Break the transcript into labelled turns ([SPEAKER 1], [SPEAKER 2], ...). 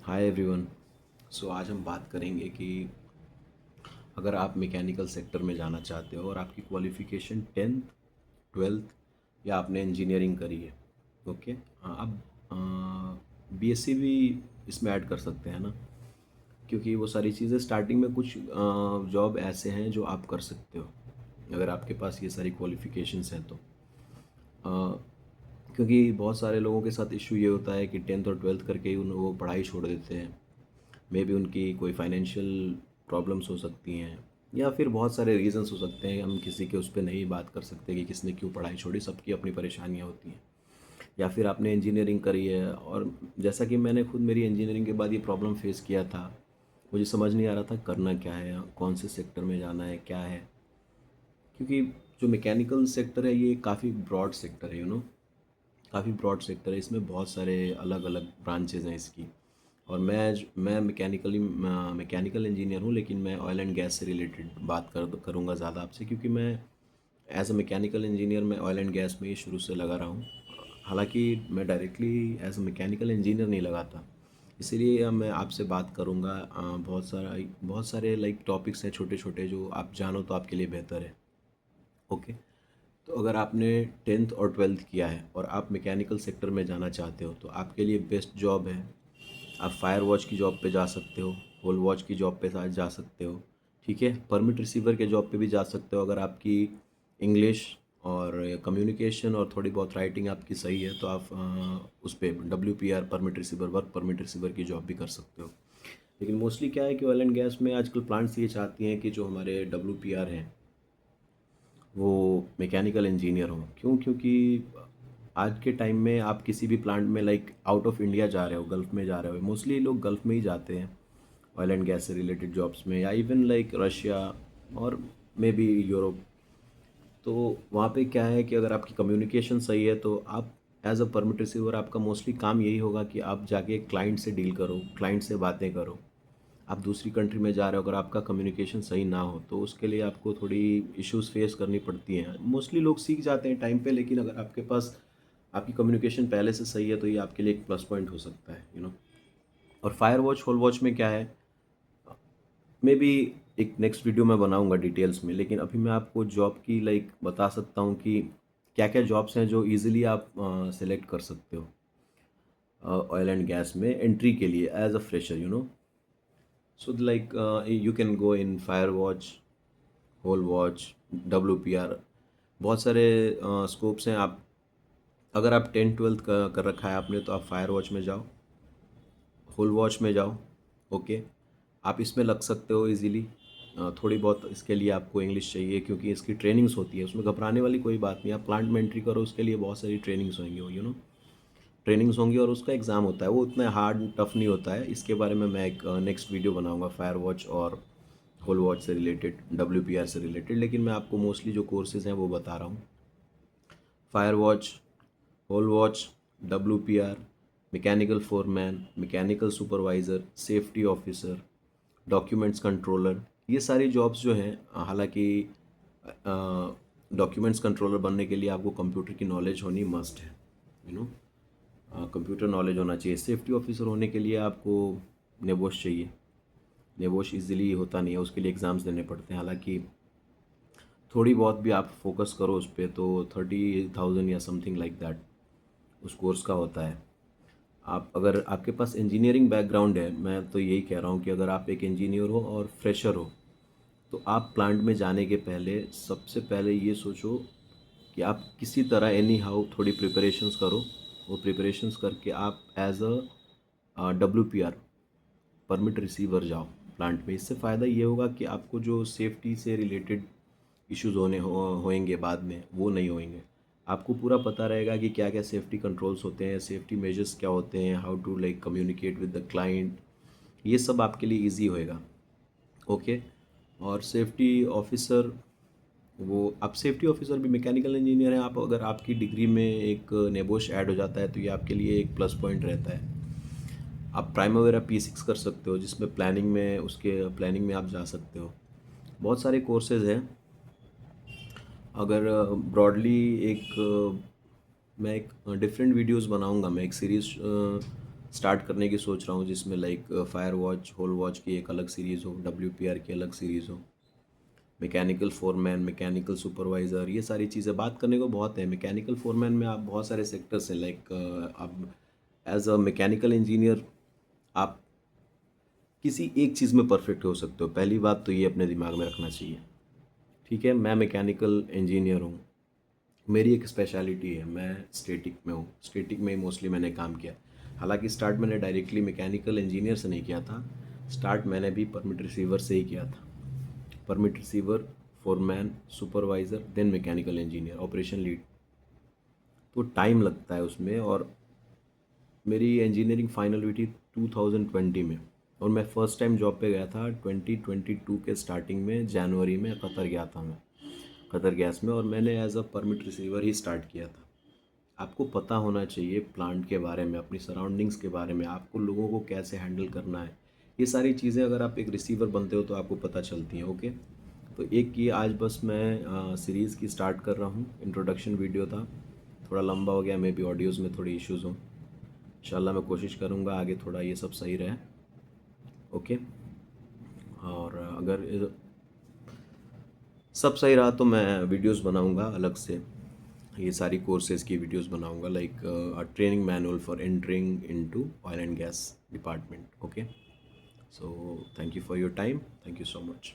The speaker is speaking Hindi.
[SPEAKER 1] Hi everyone. सो आज हम बात करेंगे कि अगर आप मैकेनिकल सेक्टर में जाना चाहते हो और आपकी क्वालिफ़िकेशन 10th 12th या आपने इंजीनियरिंग करी है। ओके, आप बीएससी भी इसमें ऐड कर सकते हैं ना, क्योंकि वो सारी चीज़ें स्टार्टिंग में कुछ जॉब ऐसे हैं जो आप कर सकते हो अगर आपके पास ये सारी क्वालिफ़िकेशंस हैं तो। क्योंकि बहुत सारे लोगों के साथ इशू ये होता है कि 10th और 12th करके ही उन वो पढ़ाई छोड़ देते हैं। मे बी उनकी कोई फाइनेंशियल प्रॉब्लम्स हो सकती हैं या फिर बहुत सारे रीजंस हो सकते हैं। हम किसी के उस पर नहीं बात कर सकते कि किसने क्यों पढ़ाई छोड़ी, सबकी अपनी परेशानियाँ होती हैं। या फिर आपने इंजीनियरिंग करी है और जैसा कि मैंने खुद मेरी इंजीनियरिंग के बाद ये प्रॉब्लम फेस किया था, मुझे समझ नहीं आ रहा था करना क्या है, कौन से सेक्टर में जाना है, क्या है। क्योंकि जो मैकेनिकल सेक्टर है ये काफ़ी ब्रॉड सेक्टर है, काफ़ी ब्रॉड सेक्टर है। इसमें बहुत सारे अलग अलग ब्रांचेज हैं इसकी। और मैं मैकेनिकल इंजीनियर हूँ, लेकिन मैं ऑयल एंड गैस से रिलेटेड बात करूँगा ज़्यादा आपसे, क्योंकि मैं एज अ मैकेनिकल इंजीनियर मैं ऑयल एंड गैस में ही शुरू से लगा रहा हूँ। हालांकि मैं directly as a mechanical engineer नहीं लगा था। इसीलिए अब मैं आपसे बात करूँगा। बहुत सारे लाइक टॉपिक्स हैं छोटे छोटे, जो आप जानो तो आपके लिए बेहतर है। ओके। तो अगर आपने 10th और 12th किया है और आप मैकेनिकल सेक्टर में जाना चाहते हो तो आपके लिए बेस्ट जॉब है, आप फायर वॉच की जॉब पे जा सकते हो, होल वॉच की जॉब पे जा सकते हो। ठीक है, परमिट रिसीवर के जॉब पे भी जा सकते हो। अगर आपकी इंग्लिश और कम्युनिकेशन और थोड़ी बहुत राइटिंग आपकी सही है तो आप उस पर WPR permit receiver, work permit receiver की जॉब भी कर सकते हो। लेकिन मोस्टली क्या है कि ऑयल एंड गैस में आजकल प्लांट्स ये चाहती हैं कि जो हमारे WPR हैं वो मैकेनिकल इंजीनियर हों। क्यों? क्योंकि आज के टाइम में आप किसी भी प्लांट में लाइक आउट ऑफ इंडिया जा रहे हो, गल्फ़ में जा रहे हो, मोस्टली लोग गल्फ़ में ही जाते हैं ऑयल एंड गैस से रिलेटेड जॉब्स में, या इवन लाइक रशिया और मे बी यूरोप। तो वहाँ पे क्या है कि अगर आपकी कम्युनिकेशन सही है तो आप एज अ परमिट रिसीवर आपका मोस्टली काम यही होगा कि आप जाके क्लाइंट से डील करो, क्लाइंट से बातें करो। आप दूसरी कंट्री में जा रहे हो, अगर आपका कम्युनिकेशन सही ना हो तो उसके लिए आपको थोड़ी इश्यूज फेस करनी पड़ती हैं। मोस्टली लोग सीख जाते हैं टाइम पे, लेकिन अगर आपके पास आपकी कम्युनिकेशन पहले से सही है तो ये आपके लिए एक प्लस पॉइंट हो सकता है, और फायर वॉच होल वॉच में क्या है, मे बी एक नेक्स्ट वीडियो में बनाऊंगा डिटेल्स में, लेकिन अभी मैं आपको जॉब की लाइक बता सकता हूँ कि क्या क्या जॉब्स हैं जो इजीली आप सेलेक्ट कर सकते हो ऑयल एंड गैस में एंट्री के लिए as a fresher, so like you can go in fire watch, hole watch, WPR। बहुत सारे स्कोप्स हैं। आप अगर आप 10th 12th कर रखा है आपने तो आप फायर वॉच में जाओ, होल वॉच में जाओ। ओके, आप इसमें लग सकते हो इजीली। थोड़ी बहुत इसके लिए आपको इंग्लिश चाहिए क्योंकि इसकी ट्रेनिंग्स होती है, उसमें घबराने वाली कोई बात नहीं। आप प्लांट में एंट्री करो, उसके लिए बहुत सारी ट्रेनिंग्स होंगी, ट्रेनिंग्स होंगी और उसका एग्ज़ाम होता है। वो उतना हार्ड टफ नहीं होता है। इसके बारे में मैं एक नेक्स्ट वीडियो बनाऊंगा फायर वॉच और होल वॉच से रिलेटेड, WPR से रिलेटेड। लेकिन मैं आपको मोस्टली जो कोर्सेज़ हैं वो बता रहा हूँ। Fire watch, hole watch, WPR, mechanical foreman, mechanical supervisor, safety officer, documents controller, ये सारी जॉब्स जो हैं, हालांकि डॉक्यूमेंट्स कंट्रोलर बनने के लिए आपको कंप्यूटर की नॉलेज होनी मस्ट है, यू नो कंप्यूटर नॉलेज होना चाहिए। सेफ्टी ऑफिसर होने के लिए आपको नेबोश चाहिए। नेबोश इजीली होता नहीं है, उसके लिए एग्ज़ाम्स देने पड़ते हैं। हालांकि थोड़ी बहुत भी आप फोकस करो उस पर तो 30,000 या समथिंग लाइक दैट उस कोर्स का होता है। आप अगर आपके पास इंजीनियरिंग बैकग्राउंड है, मैं तो यही कह रहा हूँ कि अगर आप एक इंजीनियर हो और फ्रेशर हो तो आप प्लांट में जाने के पहले सबसे पहले ये सोचो कि आप किसी तरह एनी हाउ थोड़ी प्रिपरेशंस करो। वो प्रिपरेशंस करके आप as a WPR permit receiver जाओ प्लांट में। इससे फ़ायदा ये होगा कि आपको जो सेफ्टी से रिलेटेड इश्यूज होएंगे बाद में, वो नहीं होएंगे। आपको पूरा पता रहेगा कि क्या क्या सेफ्टी कंट्रोल्स होते हैं, सेफ्टी मेजर्स क्या होते हैं, how to like communicate with the client. ये सब आपके लिए इजी होएगा। ओके। और सेफ्टी ऑफिसर, वो आप सेफ्टी ऑफिसर भी मैकेनिकल इंजीनियर हैं, आप अगर आपकी डिग्री में एक नेबोश ऐड हो जाता है तो ये आपके लिए एक प्लस पॉइंट रहता है। आप प्राइमवेरा P6 कर सकते हो, जिसमें प्लानिंग में, उसके प्लानिंग में आप जा सकते हो। बहुत सारे कोर्सेज हैं। अगर ब्रॉडली एक मैं एक डिफरेंट वीडियोस बनाऊंगा, मैं एक सीरीज़ स्टार्ट करने की सोच रहा हूँ, जिसमें like fire watch, hole watch की एक अलग सीरीज़ हो, WPR की अलग सीरीज़ हो, मैकेनिकल फोरमैन, मैकेनिकल सुपरवाइज़र, ये सारी चीज़ें बात करने को बहुत है। मैकेनिकल फोरमैन में आप बहुत सारे सेक्टर्स हैं, लाइक आप एज अ मैकेनिकल इंजीनियर आप किसी एक चीज़ में परफेक्ट हो सकते हो। पहली बात तो ये अपने दिमाग में रखना चाहिए। ठीक है, मैं मैकेनिकल इंजीनियर हूँ, मेरी एक स्पेशलिटी है, मैं स्टैटिक में हूँ, स्टैटिक में ही मोस्टली मैंने काम किया। हालांकि स्टार्ट मैंने डायरेक्टली मैकेनिकल इंजीनियर से नहीं किया था, स्टार्ट मैंने भी परमिट रिसीवर से ही किया था। Permit receiver, foreman, supervisor, then mechanical engineer, operation lead. तो टाइम लगता है उसमें। और मेरी इंजीनियरिंग फाइनल हुई थी 2020 में, और मैं फ़र्स्ट टाइम जॉब पे गया था 2022 के स्टार्टिंग में, जनवरी में कतर गया था मैं, कतर गैस में, और मैंने एज अ परमिट रिसीवर ही स्टार्ट किया था। आपको पता होना चाहिए प्लांट के बारे में, अपनी सराउंडिंग्स के बारे में, आपको लोगों को कैसे हैंडल करना है। ये सारी चीज़ें अगर आप एक रिसीवर बनते हो तो आपको पता चलती हैं। ओके, तो एक की आज बस मैं सीरीज़ की स्टार्ट कर रहा हूँ। इंट्रोडक्शन वीडियो था, थोड़ा लंबा हो गया, मे बी ऑडियोज़ में थोड़ी इश्यूज़ हों। इंशाल्लाह मैं कोशिश करूँगा आगे थोड़ा ये सब सही रहे। ओके, और अगर सब सही रहा तो मैं वीडियोस बनाऊंगा अलग से, ये सारी कोर्सेज़ की वीडियोस बनाऊंगा, like training manual for entering into oil and gas department. Okay, so thank you for your time, thank you so much.